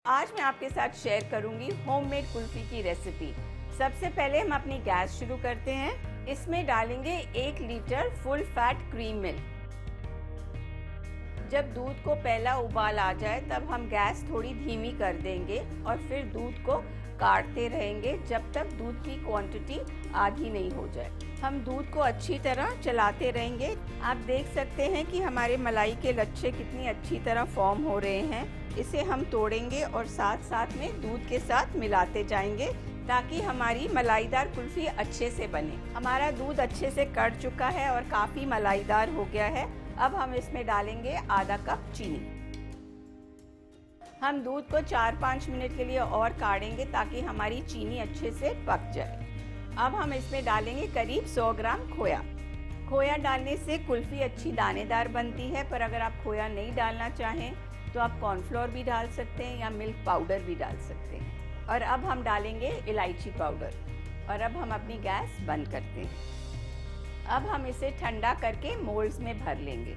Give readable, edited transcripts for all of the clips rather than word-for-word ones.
आज मैं आपके साथ शेयर करूंगी होममेड कुल्फी की रेसिपी। सबसे पहले हम अपनी गैस शुरू करते हैं। इसमें डालेंगे 1 litre full fat cream milk. जब दूध को पहला उबाल आ जाए तब हम गैस थोड़ी धीमी कर देंगे और फिर दूध को काढ़ते रहेंगे जब तक दूध की क्वांटिटी आधी नहीं हो जाए। हम दूध को अच्छी तरह चलाते रहेंगे। आप देख सकते हैं कि हमारे मलाई के लच्छे कितनी अच्छी तरह फॉर्म हो रहे हैं। इसे हम तोड़ेंगे और साथ साथ में दूध के साथ मिलाते जाएंगे ताकि हमारी मलाईदार कुल्फी अच्छे से बने। हमारा दूध अच्छे से कढ़ चुका है और काफ़ी मलाईदार हो गया है। अब हम इसमें डालेंगे आधा कप चीनी। हम दूध को 4-5 मिनट के लिए और काढ़ेंगे ताकि हमारी चीनी अच्छे से पक जाए। अब हम इसमें डालेंगे करीब 100 ग्राम खोया। खोया डालने से कुल्फी अच्छी दानेदार बनती है, पर अगर आप खोया नहीं डालना चाहें तो आप कॉर्नफ्लोर भी डाल सकते हैं या मिल्क पाउडर भी डाल सकते हैं। और अब हम डालेंगे इलायची पाउडर और अब हम अपनी गैस बंद करते हैं। अब हम इसे ठंडा करके मोल्ड्स में भर लेंगे।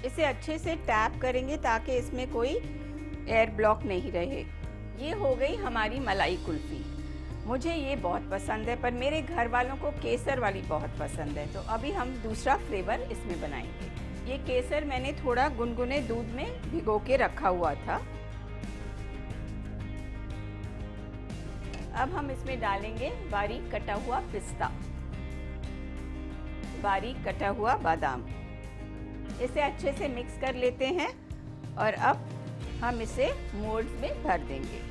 इसे अच्छे से टैप करेंगे ताकि इसमें कोई एयर ब्लॉक नहीं रहे। ये हो गई हमारी मलाई कुल्फी। मुझे ये बहुत पसंद है, पर मेरे घर वालों को केसर वाली बहुत पसंद है, तो अभी हम दूसरा फ्लेवर इसमें बनाएंगे। ये केसर मैंने थोड़ा गुनगुने दूध में भिगो के रखा हुआ था। अब हम इसमें डालेंगे बारीक कटा हुआ पिस्ता, बारीक कटा हुआ बादाम। इसे अच्छे से मिक्स कर लेते हैं और अब हम इसे मोल्ड्स में भर देंगे।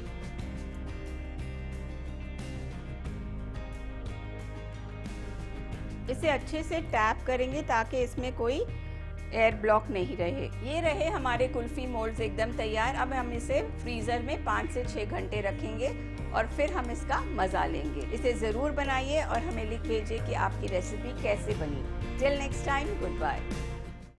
इसे अच्छे से टैप करेंगे ताकि इसमें कोई एयर ब्लॉक नहीं रहे। ये रहे हमारे कुल्फी मोल्ड्स एकदम तैयार। अब हम इसे फ्रीज़र में 5 से 6 घंटे रखेंगे और फिर हम इसका मज़ा लेंगे। इसे ज़रूर बनाइए और हमें लिख भेजिए कि आपकी रेसिपी कैसे बनी। Till next time, good bye.